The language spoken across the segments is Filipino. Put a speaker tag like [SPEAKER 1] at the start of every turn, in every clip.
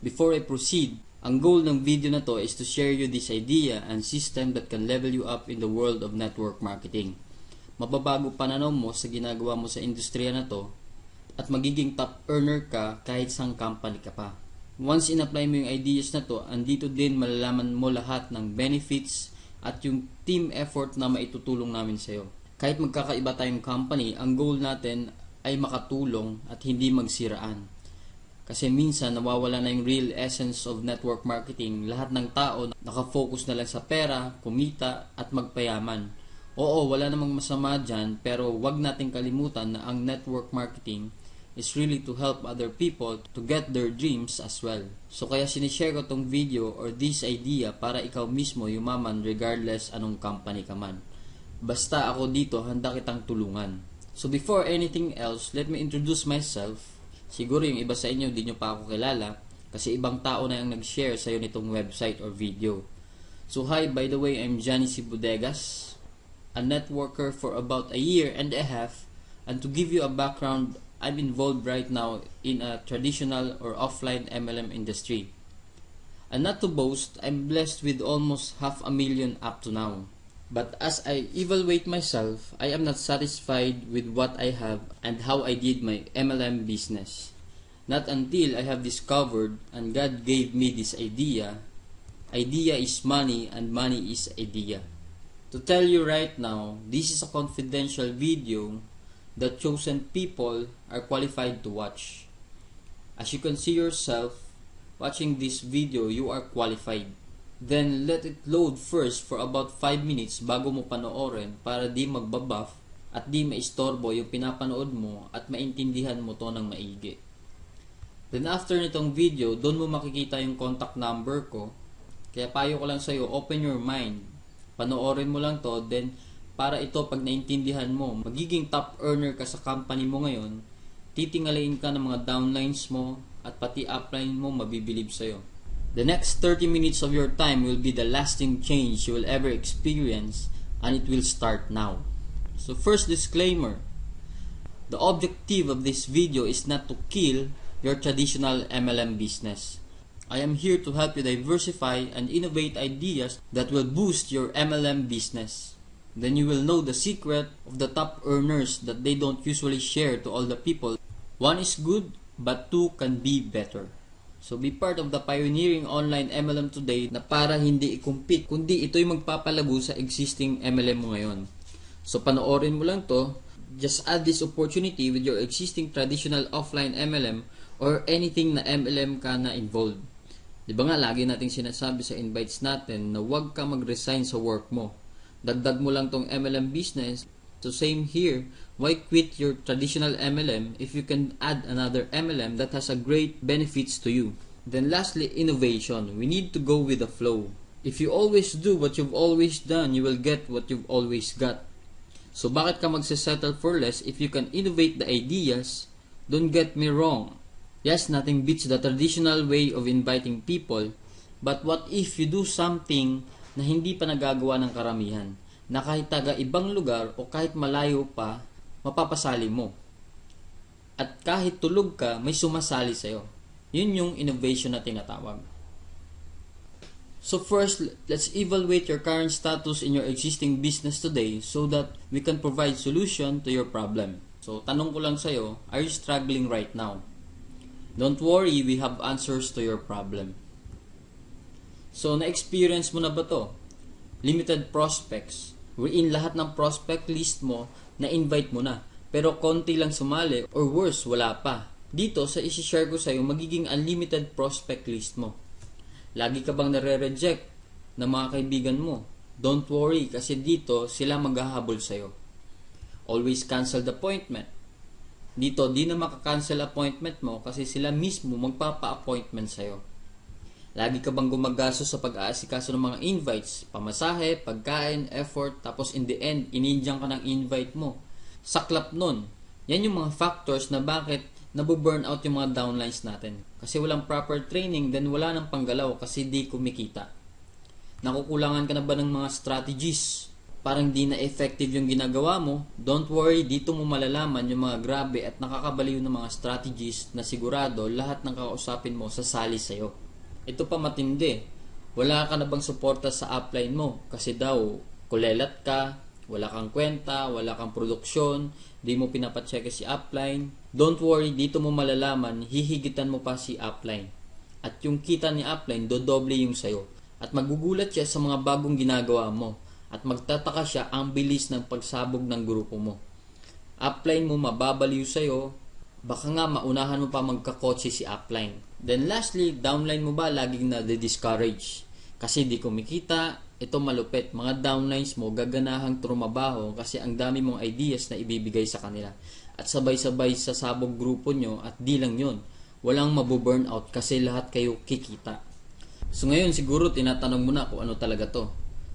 [SPEAKER 1] Before I proceed, ang goal ng video na to is to share you this idea and system that can level you up in the world of network marketing. Mababago pananaw mo sa ginagawa mo sa industriya na to at magiging top earner ka kahit sang company ka pa. Once in-apply mo yung ideas na to, andito din malalaman mo lahat ng benefits at yung team effort na maitutulong namin sa'yo. Kahit magkakaiba tayong company, ang goal natin ay makatulong at hindi magsiraan. Kasi minsan nawawala na yung real essence of network marketing. Lahat ng tao nakafocus na lang sa pera, kumita at magpayaman. Oo, wala namang masama dyan, pero wag nating kalimutan na ang network marketing is really to help other people to get their dreams as well. So kaya sinishare ko tong video or this idea para ikaw mismo yumaman regardless anong company ka man. Basta ako dito, handa kitang tulungan. So before anything else, let me introduce myself. Siguro yung iba sa inyo di nyo pa ako kilala kasi ibang tao na yung nag-share sa'yo nitong website or video. So hi, by the way, I'm Johnny C. Bodegas, a networker for about a year and a half, and to give you a background, I'm involved right now in a traditional or offline MLM industry. And not to boast, I'm blessed with almost 500,000 up to now. But as I evaluate myself, I am not satisfied with what I have and how I did my MLM business. Not until I have discovered and God gave me this idea. Idea is money and money is idea. To tell you right now, this is a confidential video that chosen people are qualified to watch. As you can see yourself, watching this video, you are qualified. Then let it load first for about 5 minutes bago mo panoorin para di magbabuff at di maistorbo yung pinapanood mo at maintindihan mo to ng maigi. Then after nitong video, doon mo makikita yung contact number ko. Kaya payo ko lang sa'yo, open your mind. Panoorin mo lang to, then para ito pag naintindihan mo, magiging top earner ka sa company mo ngayon, titingalain ka ng mga downlines mo at pati upline mo mabibilib sa'yo. The next 30 minutes of your time will be the lasting change you will ever experience, and it will start now. So first disclaimer, the objective of this video is not to kill your traditional MLM business. I am here to help you diversify and innovate ideas that will boost your MLM business. Then you will know the secret of the top earners that they don't usually share to all the people. One is good, but two can be better. So be part of the pioneering online MLM today na para hindi i-compete, kundi ito'y magpapalago sa existing MLM mo ngayon. So panoorin mo lang to, just add this opportunity with your existing traditional offline MLM or anything na MLM ka na involved. Diba nga lagi nating sinasabi sa invites natin na huwag ka mag-resign sa work mo. Dagdag mo lang tong MLM business. So same here, why quit your traditional MLM if you can add another MLM that has a great benefits to you? Then lastly, innovation. We need to go with the flow. If you always do what you've always done, you will get what you've always got. So bakit ka magsisettle for less if you can innovate the ideas? Don't get me wrong. Yes, nothing beats the traditional way of inviting people. But what if you do something na hindi pa nagagawa ng karamihan? Na kahit taga ibang lugar o kahit malayo pa, mapapasali mo. At kahit tulog ka, may sumasali sa'yo. Yun yung innovation na tinatawag. So first, let's evaluate your current status in your existing business today so that we can provide solution to your problem. So tanong ko lang sa'yo, are you struggling right now? Don't worry, we have answers to your problem. So na-experience mo na ba to? Limited prospects. Wherein lahat ng prospect list mo na-invite mo na. Pero konti lang sumali or worse, wala pa. Dito sa isi-share ko sa'yo, magiging unlimited prospect list mo. Lagi ka bang nare-reject ng mga kaibigan mo? Don't worry kasi dito sila maghahabol sa'yo. Always cancel the appointment. Dito di na makakancel appointment mo kasi sila mismo magpapa-appointment sa'yo. Lagi ka bang gumagastos sa pag-aasikaso ng mga invites, pamasahe, pagkain, effort, tapos in the end, inindiyan ka ng invite mo. Saklap nun. Yan yung mga factors na bakit nabuburnout yung mga downlines natin. Kasi walang proper training, then wala nang panggalaw kasi di kumikita. Nakukulangan ka na ba ng mga strategies? parang di na effective yung ginagawa mo, don't worry, dito mo malalaman yung mga grabe at nakakabaliw na mga strategies na sigurado lahat ng kakausapin mo sasali sa'yo. Ito pa matindi, wala ka na bang suporta sa upline mo kasi daw kulelat ka, wala kang kwenta, wala kang produksyon, di mo pinapacheck si upline. Don't worry, dito mo malalaman, hihigitan mo pa si upline. At yung kita ni upline, dodoble yung sayo. At magugulat siya sa mga bagong ginagawa mo. At magtataka siya ang bilis ng pagsabog ng grupo mo. Upline mo mababaliw sa'yo, baka nga maunahan mo pa magkakotse si upline. Then lastly, downline mo ba laging na-discourage? Kasi di kumikita, ito malupit. Mga downlines mo gaganahang trumabaho kasi ang dami mong ideas na ibibigay sa kanila. At sabay-sabay sa sabog grupo nyo at di lang yun. Walang mabuburnout kasi lahat kayo kikita. So ngayon siguro tinatanong mo na kung ano talaga to.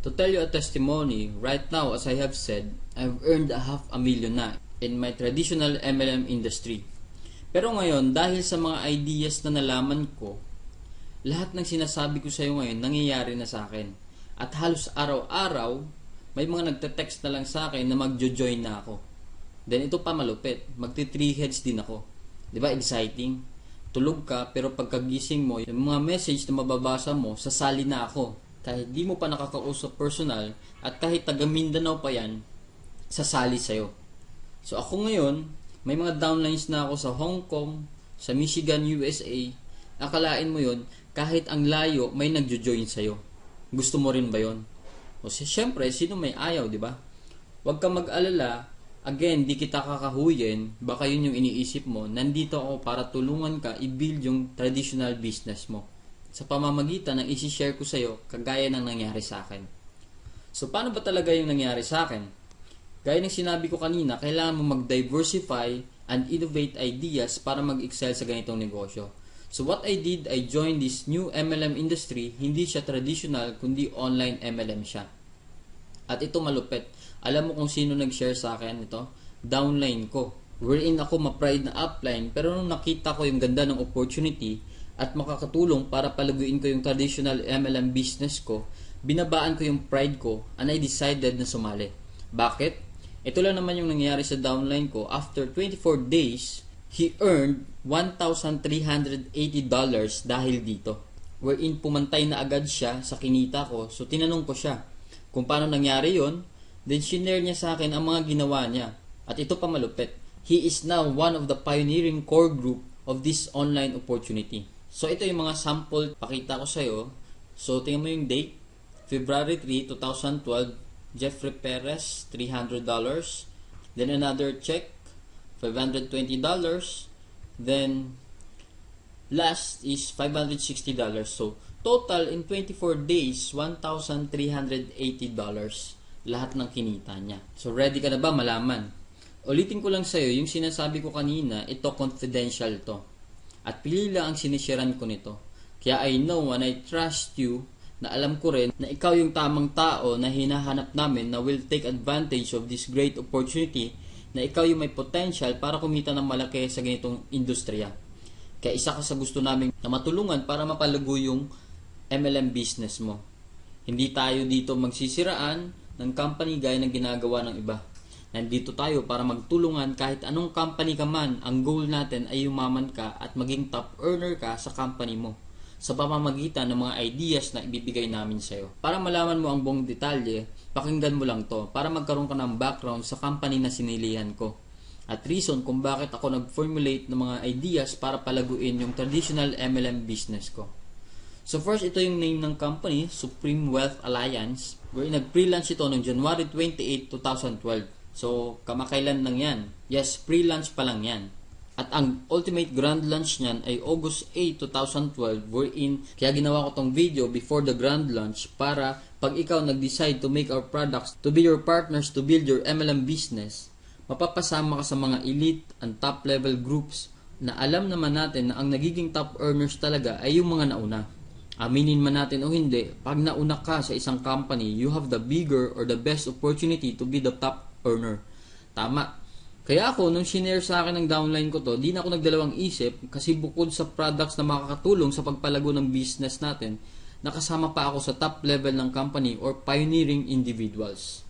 [SPEAKER 1] To tell you a testimony, right now as I have said, I've earned $500,000 na in my traditional MLM industry. Pero ngayon, dahil sa mga ideas na nalaman ko, lahat ng sinasabi ko sa iyo ngayon nangyayari na sa akin. At halos araw-araw, may mga nagte-text na lang sa akin na magjo-join na ako. Then ito pa malupit, magti-3 heads din ako. 'Di ba exciting? Tulog ka pero pagkagising mo, yung mga message na mababasa mo, sasali na ako. Kahit di mo pa nakakausap personal at kahit taga Mindanao pa yan, sasali sa'yo. So ako ngayon, may mga downlines na ako sa Hong Kong, sa Michigan, USA. Akalain mo yon, kahit ang layo, may nagjo-join sa'yo. Gusto mo rin ba yon? O siyempre, sino may ayaw, di ba? Huwag ka mag-alala. Again, di kita kakahuyin. Baka yun yung iniisip mo. Nandito ako para tulungan ka i-build yung traditional business mo. Sa pamamagitan ng isi-share ko sa'yo, kagaya ng nangyari sa akin. So, paano ba talaga yung nangyari sa akin? Gaya ng sinabi ko kanina, kailangan mo mag-diversify and innovate ideas para mag-excel sa ganitong negosyo. So, what I did, I joined this new MLM industry. Hindi siya traditional, kundi online MLM siya. At ito malupit. Alam mo kung sino nag-share sa akin ito? Downline ko. Wherein ako ma-pride na upline, pero nung nakita ko yung ganda ng opportunity, at makakatulong para palaguin ko yung traditional MLM business ko, binabaan ko yung pride ko and I decided na sumali. Bakit? Ito lang naman yung nangyari sa downline ko. After 24 days, he earned $1,380 dahil dito. Wherein pumantay na agad siya sa kinita ko. So tinanong ko siya kung paano nangyari yon. Then shinare niya sa akin ang mga ginawa niya. At ito pa malupit. He is now one of the pioneering core group of this online opportunity. So, ito yung mga sample pakita ko sa'yo. So, tingnan mo yung date. February 3, 2012. Jeffrey Perez, $300. Then, another check. $520. Then, last is $560. So, total in 24 days, $1,380. Lahat ng kinita niya. So, ready ka na ba malaman? Ulitin ko lang sa'yo, yung sinasabi ko kanina, ito confidential to. At pili lang ang sinisharean ko nito. Kaya I know and I trust you na alam ko rin na ikaw yung tamang tao na hinahanap namin na will take advantage of this great opportunity, na ikaw yung may potential para kumita ng malaki sa ganitong industriya. Kaya isa ka sa gusto namin na matulungan para mapalago yung MLM business mo. Hindi tayo dito magsisiraan ng company gaya ng ginagawa ng iba. Nandito tayo para magtulungan kahit anong company ka man. Ang goal natin ay yumaman ka at maging top earner ka sa company mo sa pamamagitan ng mga ideas na ibibigay namin sa iyo. Para malaman mo ang buong detalye, pakinggan mo lang to para magkaroon ka ng background sa company na sinilihan ko. At reason kung bakit ako nag-formulate ng mga ideas para palaguin yung traditional MLM business ko. So first, ito yung name ng company, Supreme Wealth Alliance, where nag-pre-launch ito noong January 28, 2012. So, kamakailan lang yan. Yes, pre-launch pa lang yan. At ang ultimate grand launch niyan ay August 8, 2012, wherein kaya ginawa ko tong video before the grand launch para pag ikaw nag-decide to make our products to be your partners to build your MLM business, mapapasama ka sa mga elite and top level groups na alam naman natin na ang nagiging top earners talaga ay yung mga nauna. Aminin man natin o hindi, pag nauna ka sa isang company, you have the bigger or the best opportunity to be the top earner. Tama. Kaya ako, nung shinare sa akin ng downline ko to, di na ako nagdalawang isip kasi bukod sa products na makakatulong sa pagpalago ng business natin, nakasama pa ako sa top level ng company or pioneering individuals.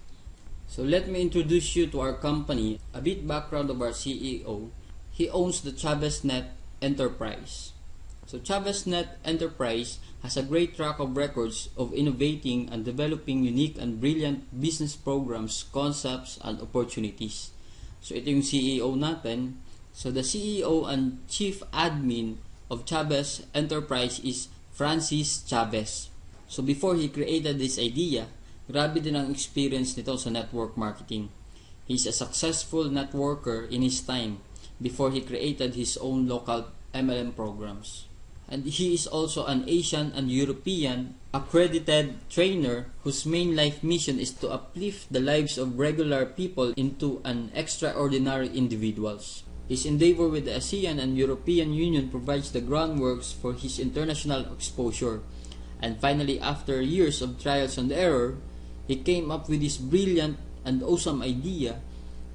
[SPEAKER 1] So let me introduce you to our company. A bit background of our CEO. He owns the ChavesNet Enterprise. So ChavesNet Enterprise has a great track of records of innovating and developing unique and brilliant business programs, concepts, and opportunities. So ito yung CEO natin. So the CEO and Chief Admin of Chaves Enterprise is Francis Chavez. So before he created this idea, grabe din ang experience nito sa network marketing. He's a successful networker in his time before he created his own local MLM programs. And he is also an Asian and European accredited trainer whose main life mission is to uplift the lives of regular people into an extraordinary individuals. His endeavor with the ASEAN and European Union provides the groundwork for his international exposure. And finally, after years of trials and error, he came up with this brilliant and awesome idea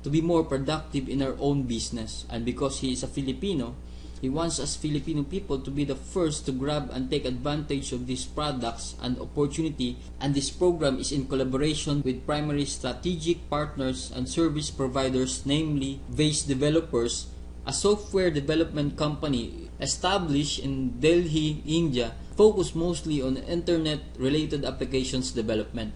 [SPEAKER 1] to be more productive in our own business. And because he is a Filipino, he wants us Filipino people to be the first to grab and take advantage of these products and opportunity, and this program is in collaboration with primary strategic partners and service providers, namely Vase Developers, a software development company established in Delhi, India, focused mostly on internet-related applications development.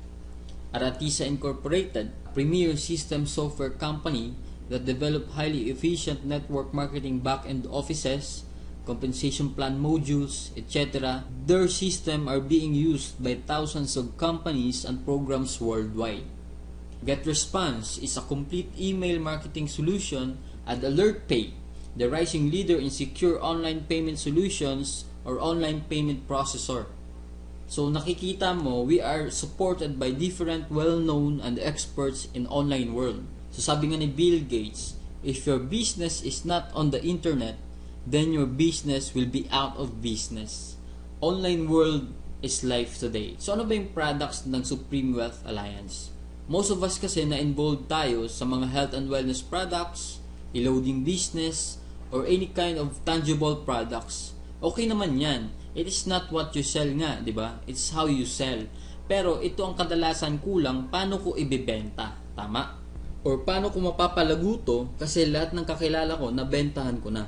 [SPEAKER 1] Aratisa Incorporated, a premier system software company that develop highly efficient network marketing back-end offices, compensation plan modules, etc. Their system are being used by thousands of companies and programs worldwide. GetResponse is a complete email marketing solution, and AlertPay, the rising leader in secure online payment solutions or online payment processor. So nakikita mo, we are supported by different well-known and experts in online world. So sabi nga ni Bill Gates, if your business is not on the internet, then your business will be out of business. Online world is life today. So ano ba yung products ng Supreme Wealth Alliance? Most of us kasi na-involved tayo sa mga health and wellness products, e-loading business, or any kind of tangible products. Okay naman yan. It is not what you sell nga, di ba? It's how you sell. Pero ito ang kadalasan kulang, paano ko ibebenta? Tama? Or paano ko mapapalago to kasi lahat ng kakilala ko, nabentahan ko na.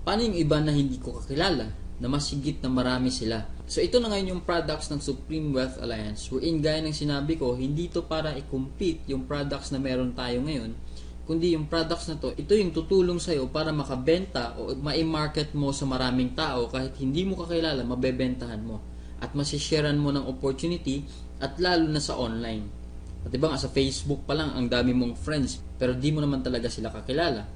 [SPEAKER 1] Paano yung iba na hindi ko kakilala, na mas higit na marami sila? So ito na ngayon yung products ng Supreme Wealth Alliance, wherein gaya ng sinabi ko, hindi to para i-compete yung products na meron tayo ngayon, kundi yung products na to, ito yung tutulong sa'yo para makabenta o ma-market mo sa maraming tao kahit hindi mo kakilala, mabebentahan mo. At masisharean mo ng opportunity at lalo na sa online. At diba nga sa Facebook pa lang ang dami mong friends pero di mo naman talaga sila kakilala.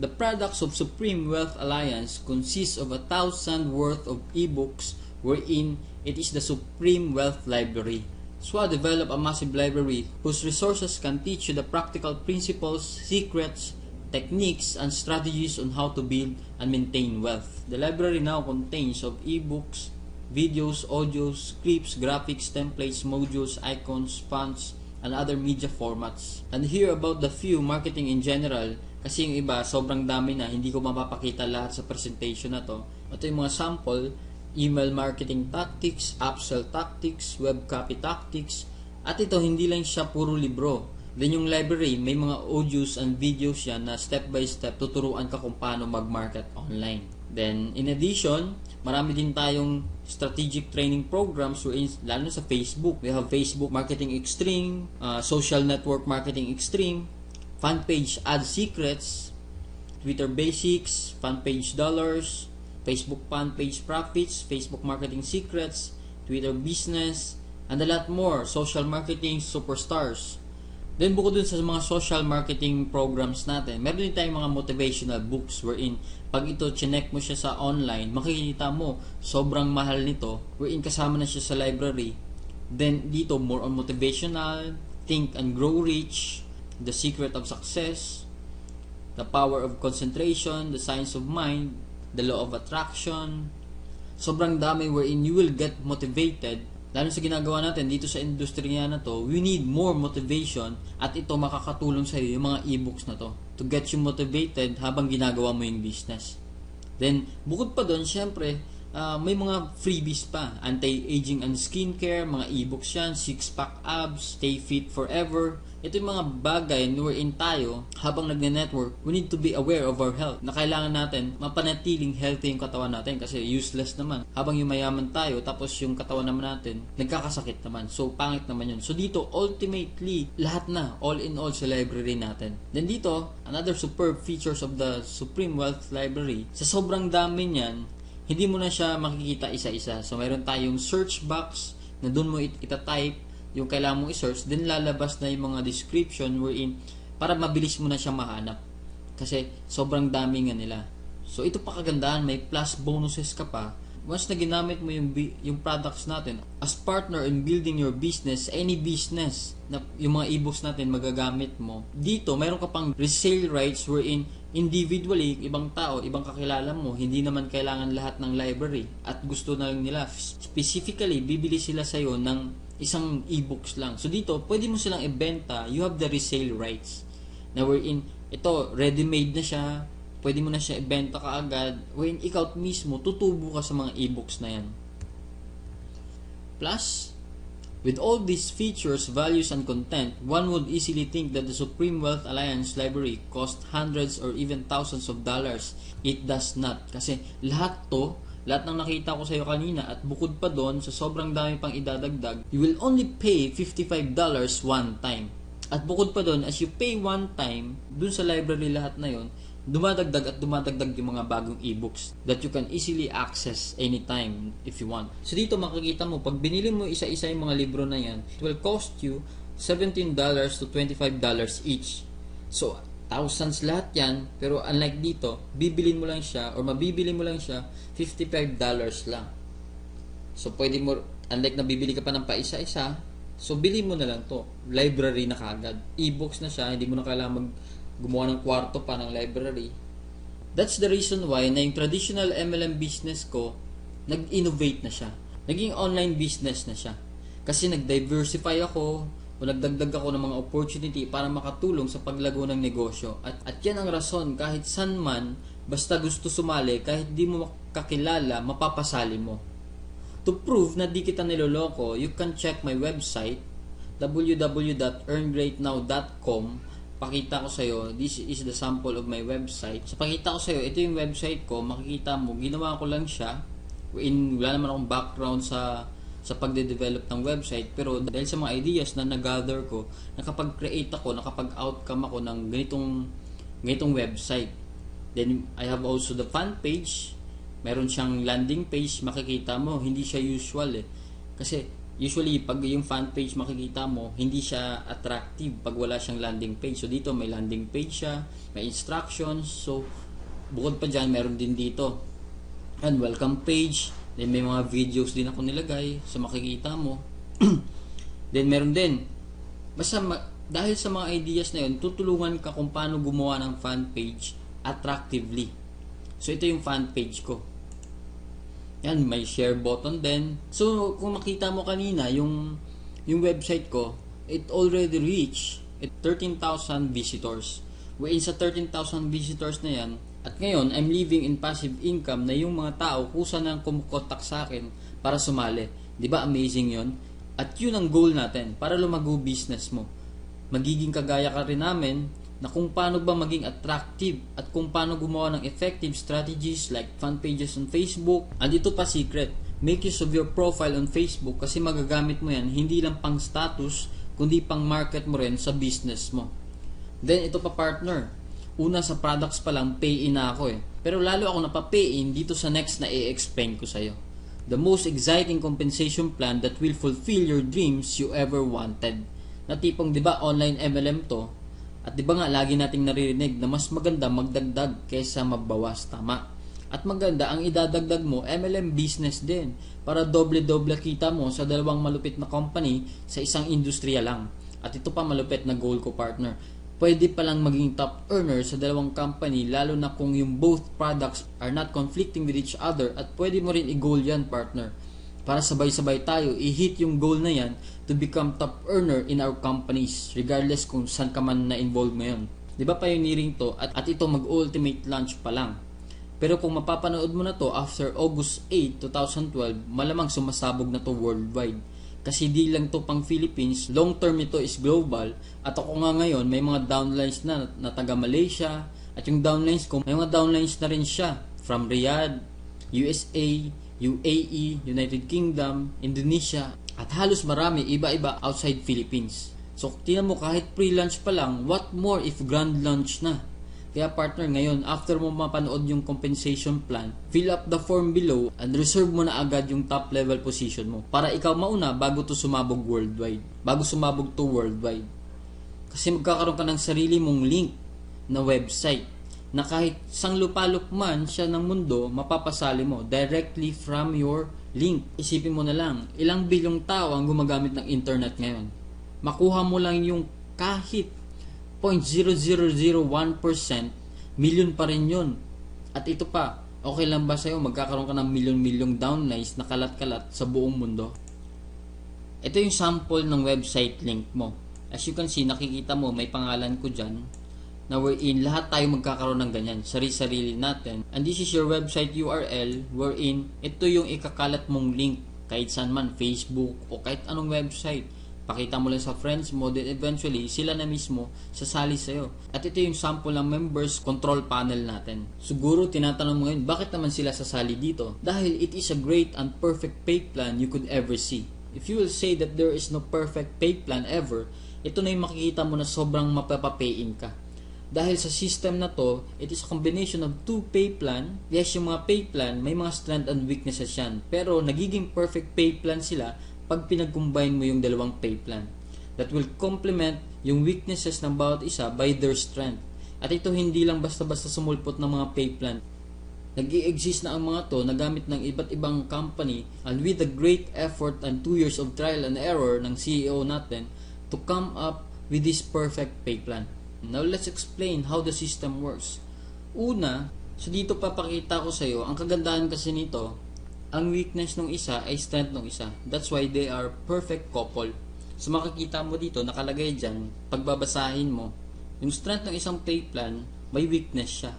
[SPEAKER 1] The products of Supreme Wealth Alliance consists of 1,000 worth of ebooks wherein it is the Supreme Wealth Library. So I developed a massive library whose resources can teach you the practical principles, secrets, techniques, and strategies on how to build and maintain wealth. The library now contains of ebooks, videos, audios, scripts, graphics, templates, modules, icons, fonts, and other media formats. And here about the few marketing in general, kasi yung iba sobrang dami na, hindi ko mapapakita lahat sa presentation na to. Ito yung mga sample, email marketing tactics, upsell tactics, web copy tactics, at ito hindi lang siya puro libro. Then yung library, may mga audios and videos yan na step by step tuturuan ka kung paano mag-market online. Then in addition, marami din tayong strategic training programs lalo sa Facebook. We have Facebook Marketing Extreme, Social Network Marketing Extreme, Fan Page Ad Secrets, Twitter Basics, Fan Page Dollars, Facebook Fan Page Profits, Facebook Marketing Secrets, Twitter Business, and a lot more. Social Marketing Superstars. Then bukod dun sa mga social marketing programs natin, meron din tayong mga motivational books wherein pag ito chinek mo siya sa online, makikita mo sobrang mahal nito wherein kasama na siya sa library. Then dito more on motivational, Think and Grow Rich, The Secret of Success, The Power of Concentration, The Science of Mind, The Law of Attraction. Sobrang dami wherein you will get motivated. Lalo sa ginagawa natin dito sa industriya na to, we need more motivation at ito makakatulong sa iyo yung mga e-books na to to get you motivated habang ginagawa mo yung business. Then, bukod pa doon, syempre, may mga freebies pa. Anti-aging and skincare, mga e-books yan, 6-pack abs, stay fit forever. Ito yung mga bagay wherein tayo, habang nagne-network, we need to be aware of our health. Na kailangan natin mapanatiling healthy yung katawan natin kasi useless naman. Habang yumayaman tayo, tapos yung katawan naman natin, nagkakasakit naman. So, pangit naman yun. So, dito, ultimately, lahat na, all in all sa library natin. Then dito, another superb features of the Supreme Wealth Library, sa sobrang dami niyan, hindi mo na siya makikita isa-isa. So, mayroon tayong search box na doon mo itatype yung kailangan mong i-search, then lalabas na yung mga description wherein para mabilis mo na siya mahanap. Kasi sobrang dami nga nila. So ito pa kagandahan, may plus bonuses ka pa. Once na ginamit mo yung products natin as partner in building your business, any business, na yung mga e-books natin magagamit mo. Dito, mayroon ka pang resale rights wherein individually, ibang tao, ibang kakilala mo, hindi naman kailangan lahat ng library at gusto na lang nila. Specifically, bibili sila sa'yo ng isang e-books lang. So dito, pwede mo silang ibenta, you have the resale rights. Na wherein, ito, ready-made na siya, pwede mo na siya ibenta kaagad, wherein ikaw mismo, tutubo ka sa mga e-books na yan. Plus, with all these features, values, and content, one would easily think that the Supreme Wealth Alliance Library cost hundreds or even thousands of dollars. It does not. Kasi lahat ng nakita ko sa iyo kanina at bukod pa doon sa sobrang dami pang idadagdag, you will only pay $55 one time. At bukod pa doon, as you pay one time, dun sa library lahat na yon, dumadagdag yung mga bagong e-books that you can easily access anytime if you want. So dito makikita mo, pag binili mo isa-isa yung mga libro na yan, it will cost you $17 to $25 each. So, thousands lahat yan, pero unlike dito, bibilin mo lang siya or mabibili mo lang siya $55 lang. So, pwede mo, unlike na bibili ka pa ng paisa-isa, so bili mo na lang to. Library na kagad. E-books na siya, hindi mo na kailangan gumawa ng kwarto pa ng library. That's the reason why na yung traditional MLM business ko, nag-innovate na siya. Naging online business na siya. Kasi nag-diversify ako o nagdagdag ako ng mga opportunity para makatulong sa paglago ng negosyo. At yan ang rason, kahit san man, basta gusto sumali, kahit di mo kakilala, mapapasali mo. To prove na di kita niloloko, you can check my website, www.earngreatnow.com. Pakita ko sa iyo, this is the sample of my website. So pakita ko sa iyo, ito yung website ko, makikita mo, ginawa ko lang siya. Wala naman akong background sa pagde-develop ng website, pero dahil sa mga ideas na nag-gather ko, nakapag-create ako, nakapag-outcome ako ng ganitong website. Then I have also the fan page. Meron siyang landing page, makikita mo, hindi siya usual Kasi usually, pag yung fan page makikita mo, hindi siya attractive pag wala siyang landing page. So, dito may landing page siya, may instructions. So, bukod pa dyan, meron din dito. And welcome page. Then, may mga videos din ako nilagay. So, makikita mo. Then, meron din. Basta, dahil sa mga ideas na yun, tutulungan ka kung paano gumawa ng fan page attractively. So, ito yung fan page ko. Yan, may share button din. So, kung makita mo kanina, yung website ko, it already reached 13,000 visitors. Wherein sa 13,000 visitors na yan, at ngayon, I'm living in passive income na yung mga tao kusa nang kumukontak sa akin para sumali. Di ba amazing yon? At yun ang goal natin, para lumago business mo. Magiging kagaya ka rin namin, na kung paano ba maging attractive at kung paano gumawa ng effective strategies like fan pages on Facebook. And ito pa secret, make use of your profile on Facebook kasi magagamit mo yan hindi lang pang status kundi pang market mo rin sa business mo. Then ito pa partner, una sa products pa lang pay-in na ako pero lalo ako napapay-in dito sa next na i-explain ko sa'yo. The most exciting compensation plan that will fulfill your dreams you ever wanted. Na tipong 'di ba online MLM to? At di ba nga, lagi nating naririnig na mas maganda magdagdag kaysa magbawas, tama? At maganda, ang idadagdag mo, MLM business din. Para doble-doble kita mo sa dalawang malupit na company sa isang industriya lang. At ito pa malupit na goal ko, partner. Pwede palang maging top earner sa dalawang company, lalo na kung yung both products are not conflicting with each other. At pwede mo rin i-goal yan, partner. Para sabay-sabay tayo, i-hit yung goal na yan to become top earner in our companies regardless kung saan ka man na-involve ngayon. Di ba pioneering to at ito mag-ultimate launch pa lang. Pero kung mapapanood mo na to after August 8, 2012, malamang sumasabog na to worldwide. Kasi di lang to pang Philippines, long term ito is global. At ako nga ngayon, may mga downlines na taga Malaysia. At yung downlines ko, may mga downlines na rin siya from Riyadh, USA, UAE, United Kingdom, Indonesia, at halos marami iba-iba outside Philippines. So, tingnan mo, kahit pre-launch pa lang, what more if grand launch na? Kaya partner, ngayon, after mo mapanood yung compensation plan, fill up the form below and reserve mo na agad yung top level position mo. Para ikaw mauna bago to sumabog worldwide. Bago sumabog to worldwide. Kasi magkakaroon ka ng sarili mong link na website na kahit sang lupalop man siya ng mundo, mapapasali mo directly from your link. Isipin mo na lang, ilang bilyong tao ang gumagamit ng internet ngayon. Makuha mo lang yung kahit 0.0001%, million pa rin yun. At ito pa, okay lang ba sa'yo magkakaroon ka ng milyon-milyong downlines na kalat-kalat sa buong mundo? Ito yung sample ng website link mo. As you can see, nakikita mo, may pangalan ko dyan, na wherein lahat tayo magkakaroon ng ganyan, sarili-sarili natin. And this is your website URL wherein ito yung ikakalat mong link kahit saan man, Facebook o kahit anong website. Pakita mo lang sa friends mo, then eventually sila na mismo sasali sa'yo. At ito yung sample ng members control panel natin. Siguro tinatanong mo ngayon, bakit naman sila sasali dito? Dahil it is a great and perfect pay plan you could ever see. If you will say that there is no perfect pay plan ever, ito na yung makikita mo na sobrang mapapapayin ka. Dahil sa system na to, it is a combination of two pay plan. Yes, yung mga pay plan, may mga strength and weaknesses yan. Pero nagiging perfect pay plan sila pag pinag-combine mo yung dalawang pay plan. That will complement yung weaknesses ng bawat isa by their strength. At ito hindi lang basta-basta sumulpot ng mga pay plan. Nag-i-exist na ang mga to na gamit ng iba't ibang company, and with the great effort and 2 years of trial and error ng CEO natin to come up with this perfect pay plan. Now let's explain how the system works. Una, so dito papakita ko sa iyo, ang kagandahan kasi nito, ang weakness ng isa ay strength ng isa. That's why they are perfect couple. So makikita mo dito, nakalagay dyan, pagbabasahin mo, yung strength ng isang pay plan, may weakness siya.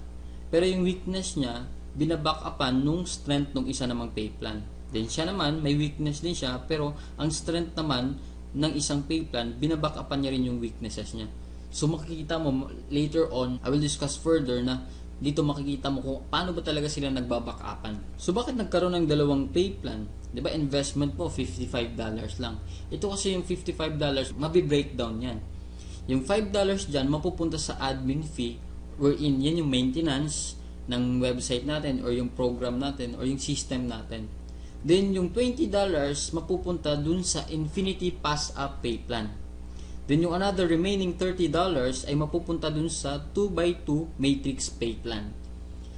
[SPEAKER 1] Pero yung weakness niya, binaback upan nung strength ng isa namang pay plan. Then siya naman, may weakness din siya, pero ang strength naman ng isang pay plan, binaback upan niya rin yung weaknesses niya. So makikita mo later on, I will discuss further na dito makikita mo kung paano ba talaga sila nagbabackupan. So bakit nagkaroon ng dalawang pay plan? 'Di ba investment mo $55 lang. Ito kasi yung $55, mabi-breakdown 'yan. Yung $5 diyan mapupunta sa admin fee, wherein yan yung maintenance ng website natin or yung program natin or yung system natin. Then yung $20 mapupunta dun sa Infinity Pass Up pay plan. Then yung another remaining $30 ay mapupunta dun sa 2x2 matrix pay plan.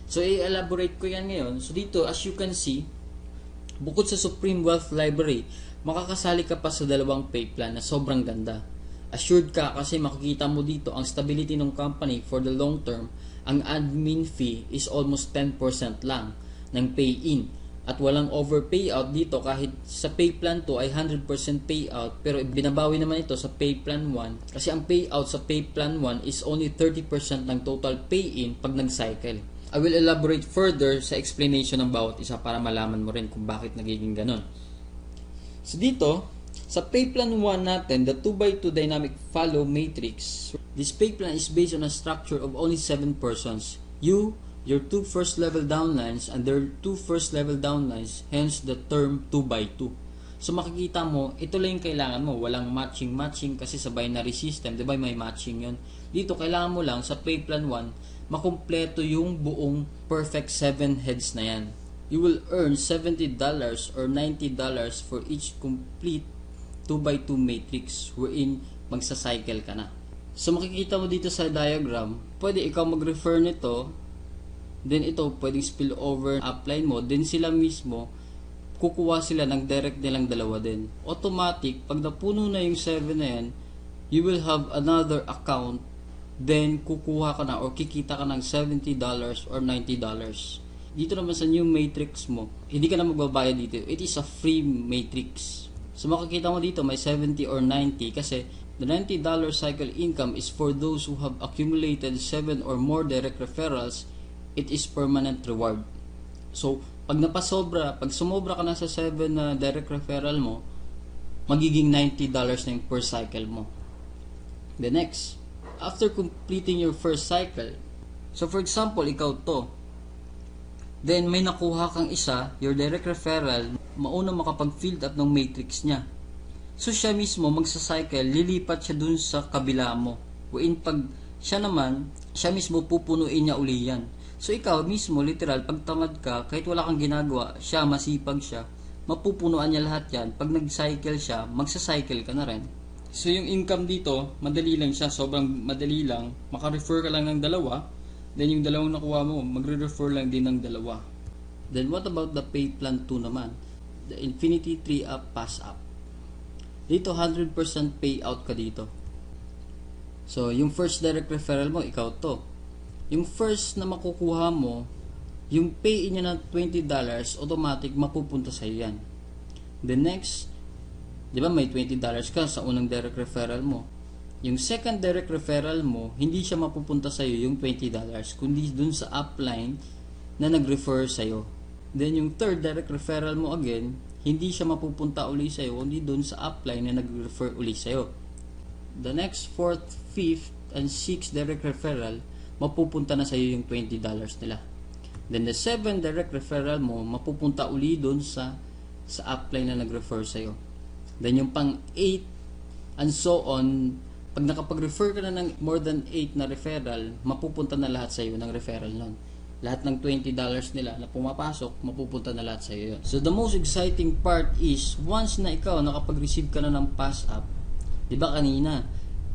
[SPEAKER 1] So i-elaborate ko yan ngayon. So dito, as you can see, bukod sa Supreme Wealth Library, makakasali ka pa sa dalawang pay plan na sobrang ganda. Assured ka kasi makikita mo dito ang stability ng company for the long term. Ang admin fee is almost 10% lang ng pay-in. At walang over payout dito kahit sa pay plan 2 ay 100% payout, pero binabawi naman ito sa pay plan 1 kasi ang payout sa pay plan 1 is only 30% ng total pay-in pag nag-cycle. I will elaborate further sa explanation ng bawat isa para malaman mo rin kung bakit nagiging ganun. So dito, sa pay plan 1 natin, the 2x2 dynamic follow matrix, this pay plan is based on a structure of only 7 persons. You, your 2 first level downlines, and their 2 first level downlines, hence the term 2x2. So makikita mo, ito lang yung kailangan mo, walang matching kasi sa binary system, di ba may matching yun? Dito kailangan mo lang sa pay plan 1, makumpleto yung buong perfect 7 heads na yan. You will earn $70 or $90 for each complete 2x2 matrix wherein magsa-cycle ka na. So makikita mo dito sa diagram, pwede ikaw mag-refer nito. Then ito, pwedeng spill over, upline mo, then sila mismo, kukuha sila ng direct nilang dalawa din. Automatic, pag napuno na yung 7 na yan, you will have another account, then kukuha ka na or kikita ka ng $70 or $90. Dito naman sa new matrix mo, hindi ka na magbabayad dito. It is a free matrix. So makikita mo dito, may 70 or 90 kasi the $90 cycle income is for those who have accumulated 7 or more direct referrals it is permanent reward. So, pag sumobra ka na sa 7 na direct referral mo, magiging $90 na yung per cycle mo. The next, after completing your first cycle, so for example, ikaw to, then may nakuha kang isa, your direct referral, mauna makapag-fill up ng matrix niya. So siya mismo magsa-cycle, lilipat siya dun sa kabila mo. Wherein pag siya mismo pupunuin niya uli yan. So ikaw mismo, literal, pag tamad ka, kahit wala kang ginagawa, siya, masipag siya, mapupunuan niya lahat yan. Pag nag-cycle siya, magsa-cycle ka na rin. So yung income dito, madali lang siya, sobrang madali lang. Maka-refer ka lang ng dalawa, then yung dalawang nakuha mo, magre-refer lang din ng dalawa. Then what about the pay plan 2 naman? The Infinity 3-up Pass Up. Dito 100% payout ka dito. So yung first direct referral mo, ikaw to. Yung first na makukuha mo, yung pay niya na $20, automatic mapupunta sa iyo yan. The next, di ba may $20 ka sa unang direct referral mo. Yung second direct referral mo, hindi siya mapupunta sa iyo yung $20, kundi dun sa upline na nag-refer sa iyo. Then yung third direct referral mo again, hindi siya mapupunta uli sa iyo, kundi dun sa upline na nag-refer uli sa iyo. The next fourth, fifth, and sixth direct referral, mapupunta na sa iyo yung $20 nila. Then the 7 direct referral mo, mapupunta uli doon sa upline na nag-refer sa iyo. Then yung pang 8 and so on, pag nakapag-refer ka na ng more than 8 na referral, mapupunta na lahat sa iyo ng referral nun. Lahat ng $20 nila na pumapasok, mapupunta na lahat sa iyo yun. So the most exciting part is, once na ikaw nakapag-receive ka na ng pass up, di ba kanina,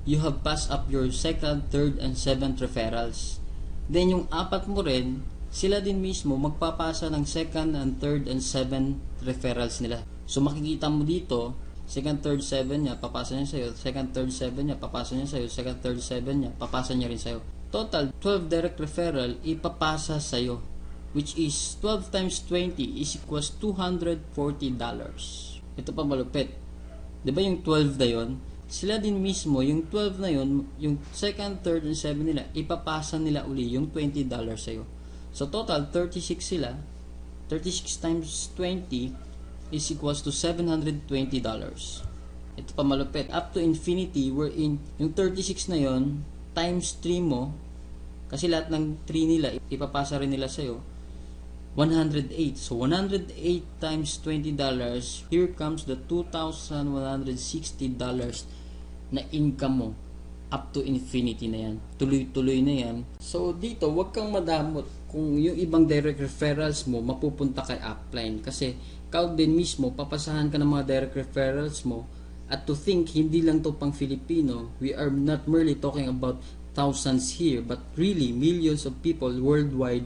[SPEAKER 1] you have passed up your second, third, and seventh referrals. Then yung apat mo rin, sila din mismo magpapasa ng second and third and seventh referrals nila. So makikita mo dito, second, third, 7 niya, papasa niya sa'yo. Second, third, 7 niya, papasa niya sa'yo. Second, third, 7 niya, papasa niya rin sa'yo. Total, 12 direct referral, ipapasa sa'yo. Which is, 12 times 20 is equals $240. Ito pa malupit. Diba yung 12 na yun? Sila din mismo, yung 12 na yun, yung second, third, and 7 nila, ipapasa nila uli yung $20 sa'yo. So total, 36 sila. 36 times 20 is equals to $720. Ito pa malupit. Up to infinity, wherein yung 36 na yon times 3 mo, kasi lahat ng 3 nila, ipapasa rin nila sa'yo, 108. So 108 times $20, here comes the $2,160 na income mo. Up to infinity na yan. Tuloy-tuloy na yan. So dito, wag kang madamot kung yung ibang direct referrals mo mapupunta kay upline. Kasi ikaw din mismo, papasahan ka ng mga direct referrals mo. At to think, hindi lang to pang Filipino. We are not merely talking about thousands here, but really millions of people worldwide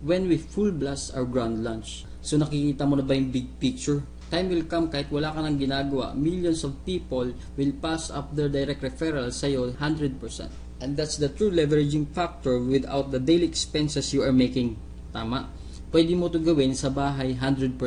[SPEAKER 1] when we full blast our grand launch. So nakikita mo na ba yung big picture? Time will come kahit wala ka nang ginagawa, millions of people will pass up their direct referral sa'yo 100%. And that's the true leveraging factor without the daily expenses you are making. Tama? Pwede mo to gawin sa bahay 100%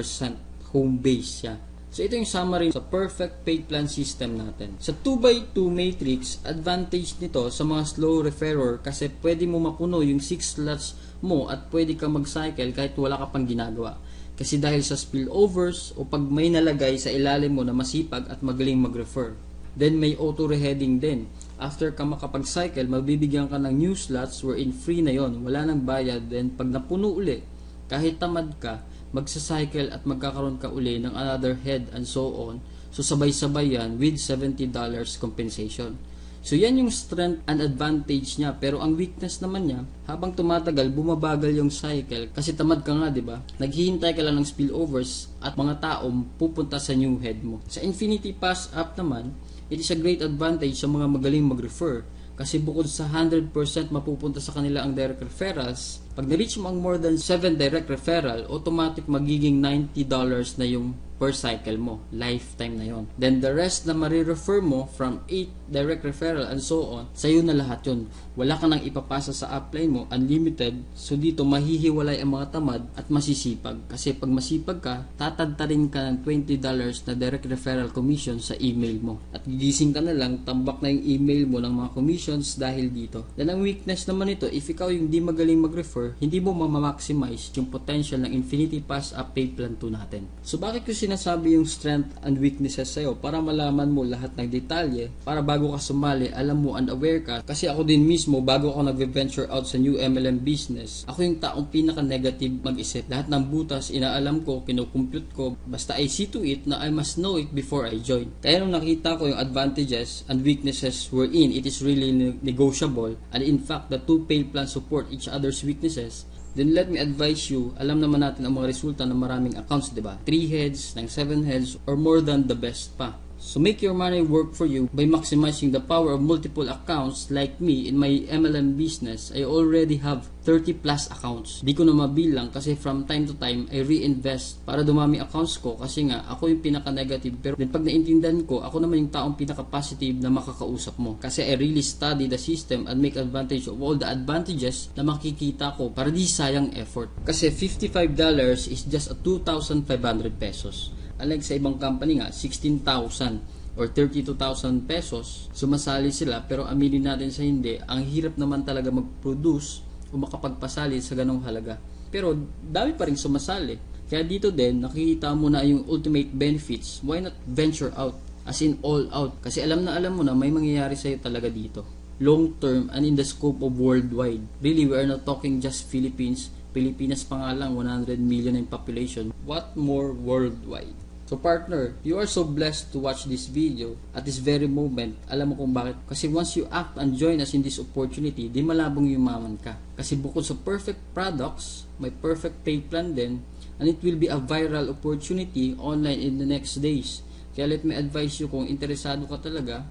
[SPEAKER 1] home base siya. So ito yung summary sa perfect paid plan system natin. Sa 2x2 matrix, advantage nito sa mga slow referrer kasi pwede mo mapuno yung 6 slots mo at pwede ka mag-cycle kahit wala ka pang ginagawa. Kasi dahil sa spillovers o pag may nalagay sa ilalim mo na masipag at magaling mag-refer. Then may auto-reheading din. After ka makapag-cycle, mabibigyan ka ng new slots wherein free na yon, wala nang bayad. Then pag napuno uli, kahit tamad ka, magsa-cycle at magkakaroon ka uli ng another head and so on. So sabay-sabay yan with $70 compensation. So yan yung strength and advantage niya, pero ang weakness naman niya, habang tumatagal bumabagal yung cycle kasi tamad ka nga, 'di ba? Naghihintay ka lang ng spillovers at mga taong pupunta sa new head mo. Sa Infinity Pass Up naman, it is a great advantage sa mga magaling mag-refer kasi bukod sa 100% mapupunta sa kanila ang direct referrals, pag na-reach mo ang more than 7 direct referral, automatic magiging $90 na yung per cycle mo. Lifetime na yon. Then the rest na marirefer mo from 8 direct referral and so on, sa'yo na lahat yun. Wala ka nang ipapasa sa upline mo, unlimited. So dito mahihiwalay ang mga tamad at masisipag. Kasi pag masipag ka, tatadtarin ka ng $20 na direct referral commission sa email mo. At gigising ka na lang, tambak na yung email mo ng mga commissions dahil dito. Then ang weakness naman ito, if ikaw yung di magaling mag-refer, hindi mo ma-maximize yung potential ng Infinity Pass Up Pay Plan 2 natin. So bakit ko sinasabi yung strength and weaknesses sa'yo? Para malaman mo lahat ng detalye, para bago ka sumali, alam mo and aware ka. Kasi ako din mismo, bago ako nag-venture out sa new MLM business, ako yung taong pinaka-negative mag-isip. Lahat ng butas, inaalam ko, kinukompute ko, basta I see to it na I must know it before I join. Kaya nung nakita ko yung advantages and weaknesses wherein it is really negotiable, and in fact, the two pay plans support each other's weaknesses, then let me advise you, alam naman natin ang mga resulta ng maraming accounts, diba? 3 heads, ng 7 heads, or more than the best pa. So make your money work for you by maximizing the power of multiple accounts. Like me, in my MLM business, I already have 30 plus accounts. Di ko na mabilang kasi from time to time, I reinvest para dumami accounts ko kasi nga, ako yung pinaka-negative. Pero then pag naintindihan ko, ako naman yung taong pinaka-positive na makakausap mo. Kasi I really study the system and make advantage of all the advantages na makikita ko para di sayang effort. Kasi $55 is just a 2,500 pesos. Unlike sa ibang company nga, 16,000 or 32,000 pesos, sumasali sila, pero aminin natin sa hindi, ang hirap naman talaga mag-produce o makapagpasali sa ganong halaga. Pero dami pa rin sumasali. Kaya dito din, nakikita mo na yung ultimate benefits. Why not venture out? As in all out. Kasi alam mo na may mangyayari sa'yo talaga dito. Long term and in the scope of worldwide. Really, we are not talking just Philippines. Pilipinas pa nga lang, 100 million in population. What more worldwide? So partner, you are so blessed to watch this video at this very moment. Alam mo kung bakit? Kasi once you act and join us in this opportunity, di malabong yumaman ka. Kasi bukod sa perfect products, may perfect pay plan din, and it will be a viral opportunity online in the next days. Kaya let me advise you, kung interesado ka talaga,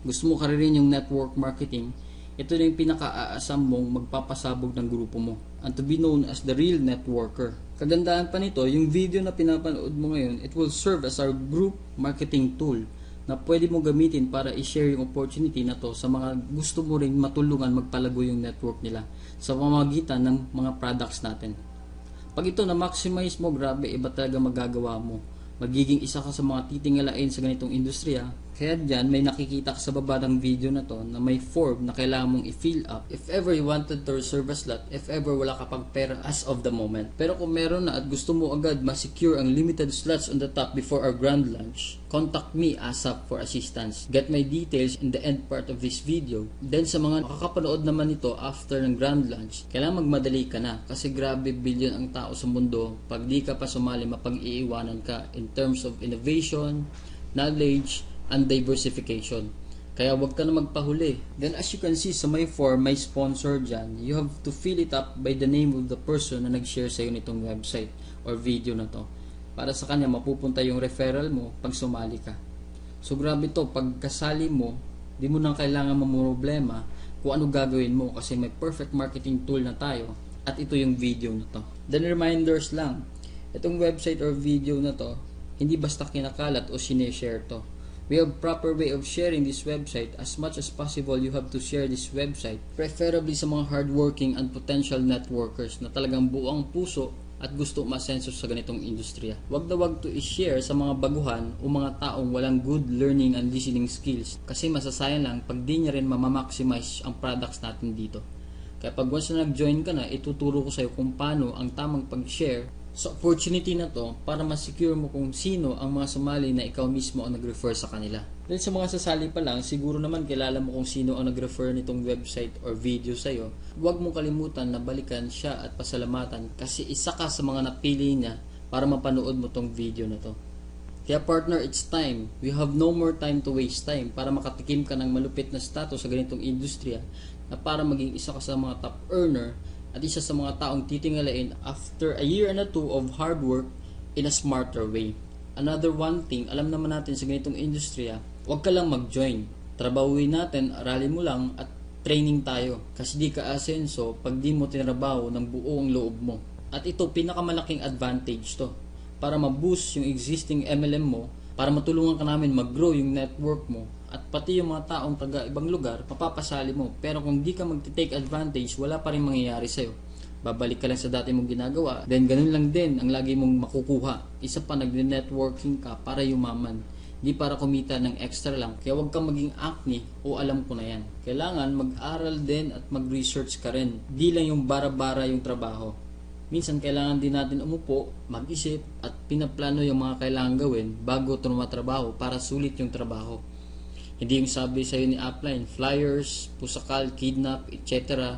[SPEAKER 1] gusto mo ka rin yung network marketing, ito na yung pinaka-aasam mong magpapasabog ng grupo mo, and to be known as the real networker. Kagandahan pa nito, yung video na pinapanood mo ngayon, it will serve as our group marketing tool na pwede mo gamitin para i-share yung opportunity na to sa mga gusto mo rin matulungan magpalago yung network nila sa pamamagitan ng mga products natin. Pag ito na-maximize mo, grabe, iba talaga magagawa mo. Magiging isa ka sa mga titingalain sa ganitong industriya. Kaya dyan, may nakikita ka sa baba ng video na to na may form na kailangan mong i-fill up if ever you wanted to reserve a slot, if ever wala ka pang pera as of the moment. Pero kung meron na at gusto mo agad ma-secure ang limited slots on the top before our grand launch, contact me ASAP for assistance. Get my details in the end part of this video. Then sa mga makakapanood naman nito after ng grand launch, kailangan magmadali ka na kasi grabe billion ang tao sa mundo. Pag di ka pa sumali, mapag-iiwanan ka in terms of innovation, knowledge, and diversification. Kaya wag ka na magpahuli. Then as you can see sa my form, may sponsor dyan. You have to fill it up by the name of the person na nag-share sa'yo nitong website or video na to. Para sa kanya mapupunta yung referral mo pag sumali ka. So grabe to, pag kasali mo, di mo nang kailangan mamroblema kung ano gagawin mo kasi may perfect marketing tool na tayo at ito yung video na to. Then reminders lang, itong website or video na to, hindi basta kinakalat o sineshare to. We have proper way of sharing this website. As much as possible, you have to share this website, preferably sa mga hardworking and potential networkers na talagang buong puso at gusto masenso sa ganitong industriya. Wag na wag to i-share sa mga baguhan o mga taong walang good learning and listening skills kasi masasayang lang pag di niya rin mamamaximize ang products natin dito. Kaya pag once na nag-join ka na, ituturo ko sa iyo kung paano ang tamang pag-share sa opportunity na to para ma-secure mo kung sino ang mga sumali na ikaw mismo ang nag-refer sa kanila. Dahil sa mga sasali pa lang, siguro naman kilala mo kung sino ang nag-refer nitong website or video sa'yo. Huwag mong kalimutan na balikan siya at pasalamatan kasi isa ka sa mga napili niya para mapanood mo tong video na to. Kaya partner, it's time. We have no more time to waste time para makatikim ka ng malupit na status sa ganitong industriya na para maging isa ka sa mga top earner at isa sa mga taong titingalain after a year and a two of hard work in a smarter way. Another one thing, alam naman natin sa ganitong industriya, huwag ka lang mag-join. Trabahuin natin, aralin mo lang at training tayo. Kasi di ka asenso pag di mo tinrabaho ng buo ang loob mo. At ito, pinakamalaking advantage to. para ma-boost yung existing MLM mo, para matulungan ka namin mag-grow yung network mo, at pati yung mga taong taga ibang lugar, mapapasali mo. Pero kung di ka mag-take advantage, wala pa rin mangyayari sa'yo. Babalik ka lang sa dati mong ginagawa, then ganun lang din ang lagi mong makukuha. Isa pa, nagne-networking ka para yumaman, di para kumita ng extra lang. Kaya huwag kang maging acne o alam ko na yan. Kailangan mag-aral din at mag-research ka rin. Di lang yung bara-bara yung trabaho. Minsan kailangan din natin umupo, mag-isip at pinaplano yung mga kailangan gawin bago tumatrabaho para sulit yung trabaho. Hindi yung sabi sa'yo ni upline, flyers, pusakal, kidnap, etc.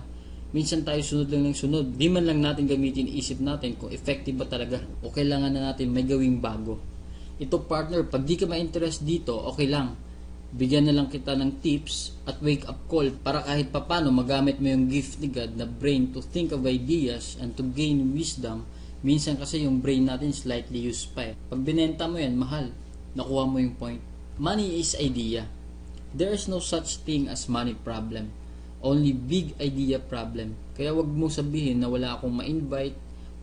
[SPEAKER 1] Minsan tayo sunod lang ng sunod. Di man lang natin gamitin isip natin kung effective ba talaga o kailangan na natin may gawing bago. Ito partner, pag di ka ma-interest dito, okay lang. Bigyan na lang kita ng tips at wake up call para kahit papano magamit mo yung gift ni God na brain to think of ideas and to gain wisdom. Minsan kasi yung brain natin slightly used pa eh. Pag binenta mo yan, mahal. Nakuha mo yung point. Money is idea. There is no such thing as money problem. Only big idea problem. Kaya wag mo sabihin na wala akong ma-invite,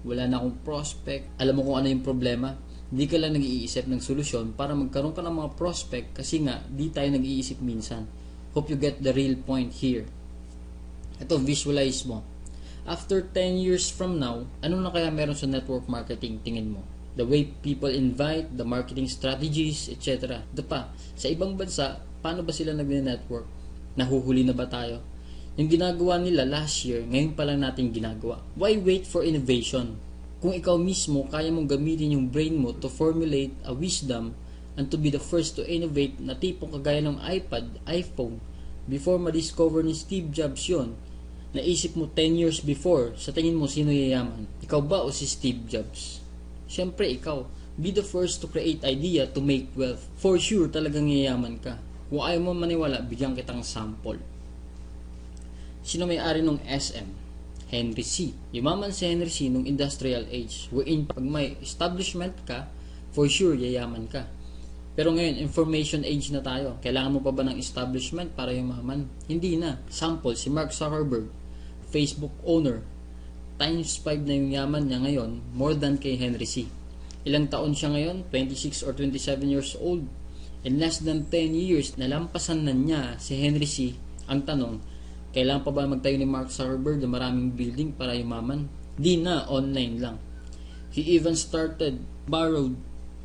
[SPEAKER 1] wala na akong prospect. Alam mo kung ano yung problema? Di ka lang nag-iisip ng solusyon para magkaroon ka ng mga prospect kasi nga di tayo nag-iisip minsan. Hope you get the real point here. Ito, visualize mo. After 10 years from now, ano na kaya meron sa network marketing tingin mo? The way people invite, the marketing strategies, etc. Ito pa, sa ibang bansa, paano ba sila nagne-network? Nahuhuli na ba tayo? Yung ginagawa nila last year, ngayon pa lang natin ginagawa. Why wait for innovation? Kung ikaw mismo, kaya mong gamitin yung brain mo to formulate a wisdom and to be the first to innovate na tipong kagaya ng iPad, iPhone, before ma-discover ni Steve Jobs yun, naisip mo 10 years before, sa tingin mo sino yayaman? Ikaw ba o si Steve Jobs? Siyempre ikaw. Be the first to create idea to make wealth. For sure, talagang yayaman ka. Kung ayaw mo maniwala, bigyan kitang sample. Sino may-ari ng SM? Henry C. Yumaman si Henry C nung industrial age, wherein pag may establishment ka, for sure, yayaman ka. Pero ngayon, information age na tayo. Kailangan mo pa ba ng establishment para yumaman? Hindi na. Sample, si Mark Zuckerberg, Facebook owner, times 5 na yung yaman niya ngayon, more than kay Henry C. Ilang taon siya ngayon? 26 or 27 years old. In less than 10 years, nalampasan na niya si Henry C. Ang tanong, kailangan pa ba magtayo ni Mark Zuckerberg na maraming building para yumaman? Di na, online lang. He even borrowed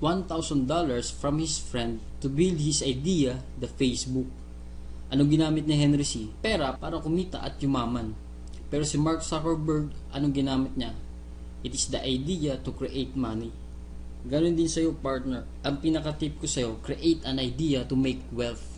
[SPEAKER 1] $1,000 from his friend to build his idea, the Facebook. Anong ginamit ni Henry C? Pera para kumita at yumaman. Pero si Mark Zuckerberg, anong ginamit niya? It is the idea to create money. Ganon din sa'yo, partner. Ang pinaka-tip ko sa'yo, create an idea to make wealth.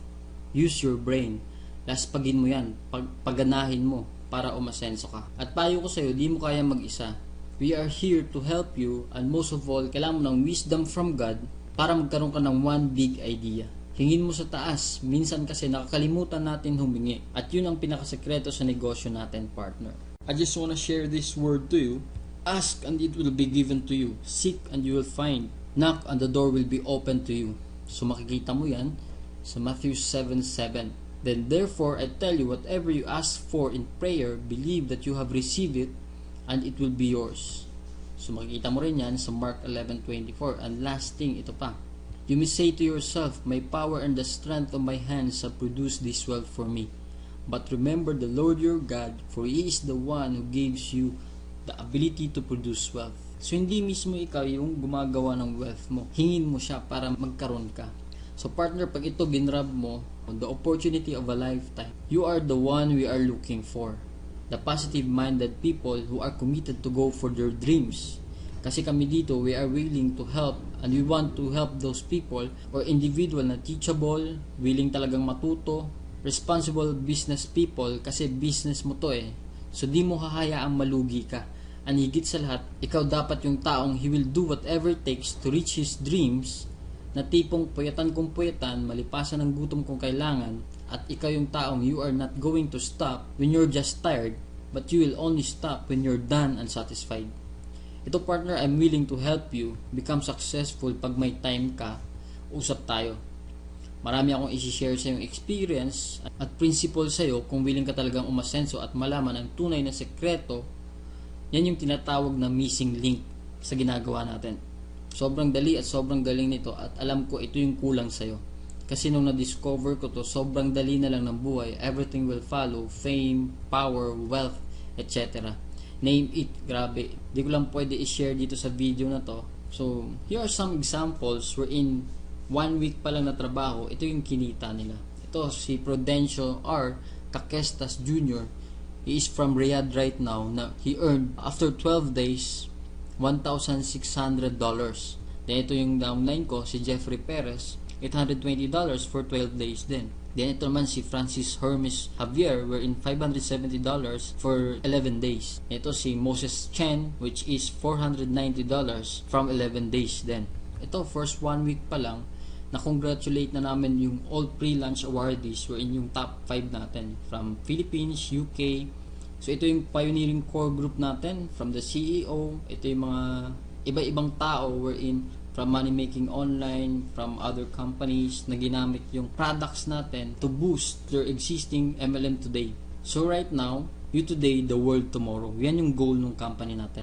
[SPEAKER 1] Use your brain. Laspagin mo yan, paganahin mo para umasenso ka. At payo ko sa'yo, di mo kaya mag-isa. We are here to help you, and most of all, kailangan mo ng wisdom from God para magkaroon ka ng one big idea. Hingin mo sa taas. Minsan kasi nakakalimutan natin humingi. At yun ang pinakasekreto sa negosyo natin, partner. I just wanna share this word to you. Ask and it will be given to you. Seek and you will find. Knock and the door will be open to you. So makikita mo yan sa Matthew 7:7. Then therefore I tell you, whatever you ask for in prayer, believe that you have received it and it will be yours. So makikita mo rin yan sa Mark 11:24. And last thing, ito pa. You may say to yourself, my power and the strength of my hands have produced this wealth for me. But remember the Lord your God, for He is the one who gives you the ability to produce wealth. So hindi mismo ikaw yung gumagawa ng wealth mo. Hingin mo siya para magkaroon ka. So partner, pag ito ginrab mo, the opportunity of a lifetime, you are the one we are looking for. The positive-minded people who are committed to go for their dreams. Kasi kami dito, we are willing to help and we want to help those people or individual na teachable, willing talagang matuto, responsible business people kasi business mo to eh. So di mo hahayaang malugi ka. And higit sa lahat, ikaw dapat yung taong he will do whatever it takes to reach his dreams, na tipong puyatan kung puyatan, malipasan ng gutom kung kailangan, at ikaw yung taong you are not going to stop when you're just tired, but you will only stop when you're done and satisfied. Ito partner, I'm willing to help you become successful pag may time ka, usap tayo. Marami akong isi-share sa yung experience at principle sa'yo kung willing ka talagang umasenso at malaman ang tunay na sekreto. Yan yung tinatawag na missing link sa ginagawa natin. Sobrang dali at sobrang galing nito at alam ko ito yung kulang sa'yo. Kasi nung na-discover ko to, sobrang dali na lang ng buhay. Everything will follow. Fame, power, wealth, etc. Name it. Grabe. Di ko lang pwede i-share dito sa video na to. So, here are some examples wherein 1 week pa lang na trabaho, ito yung kinita nila. Ito si Prudencio R. Kakestas Jr. He is from Riyadh right now. Na he earned after 12 days $1,600. Then ito yung downline ko, si Jeffrey Perez, $820 for 12 days din. Then ito naman si Francis Hermes Javier, wherein $570 for 11 days. Ito si Moses Chen, which is $490 from 11 days din. Ito, first 1 week pa lang, na-congratulate na namin yung all pre-launch awardees, wherein yung top 5 natin from Philippines, UK. So ito yung pioneering core group natin, from the CEO, ito yung mga iba-ibang tao wherein from money making online, from other companies na ginamit yung products natin to boost their existing MLM today. So right now, you today, the world tomorrow. Yan yung goal ng company natin.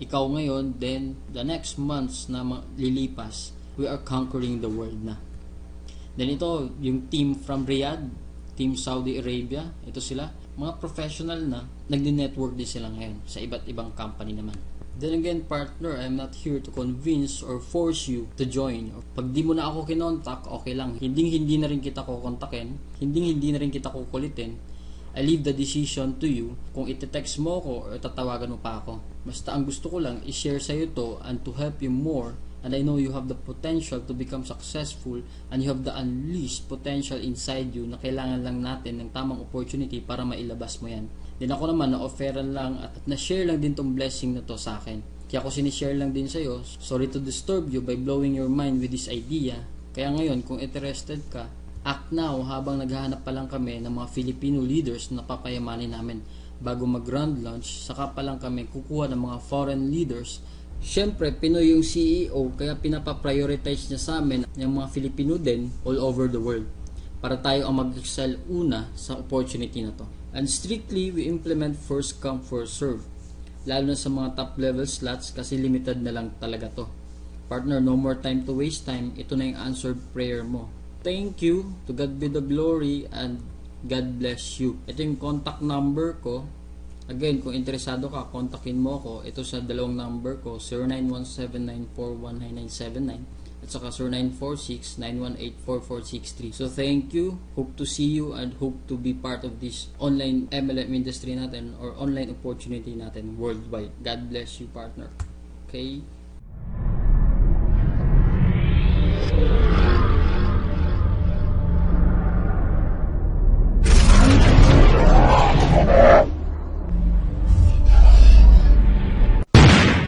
[SPEAKER 1] Ikaw ngayon, then the next months na lilipas, we are conquering the world na. Then ito, yung team from Riyadh, team Saudi Arabia, ito sila, mga professional na, nagdi-network din sila ngayon sa iba't ibang company naman. Then again, partner, I'm not here to convince or force you to join. Pag di mo na ako kinontak, okay lang. Hindi na rin kita kukontakin, hindi na rin kita kukulitin. I leave the decision to you kung iti-text mo ko o tatawagan mo pa ako. Basta ang gusto ko lang i-share sa'yo to and to help you more. And I know you have the potential to become successful and you have the unleashed potential inside you na kailangan lang natin ng tamang opportunity para mailabas mo yan. Then ako naman, na-offeran lang at na-share lang din tong blessing na to sa akin. Kaya ako sinishare lang din sa'yo. Sorry to disturb you by blowing your mind with this idea. Kaya ngayon, kung interested ka, act now habang naghahanap pa lang kami ng mga Filipino leaders na papayamanin namin. Bago mag-grand launch, saka pa lang kami kukuha ng mga foreign leaders. Siyempre, Pinoy yung CEO, kaya pinapa-prioritize niya sa amin yung mga Filipino din all over the world para tayo ang mag-excel una sa opportunity na to. And strictly, we implement first come, first serve. Lalo na sa mga top level slots kasi limited na lang talaga to. Partner, no more time to waste time. Ito na yung answered prayer mo. Thank you. To God be the glory and God bless you. Ito yung contact number ko. Again, kung interesado ka, kontakin mo ako. Ito sa dalawang number ko, 0917-941-9979 at saka 0946-918-4463. So thank you. Hope to see you and hope to be part of this online MLM industry natin or online opportunity natin worldwide. God bless you, partner. Okay?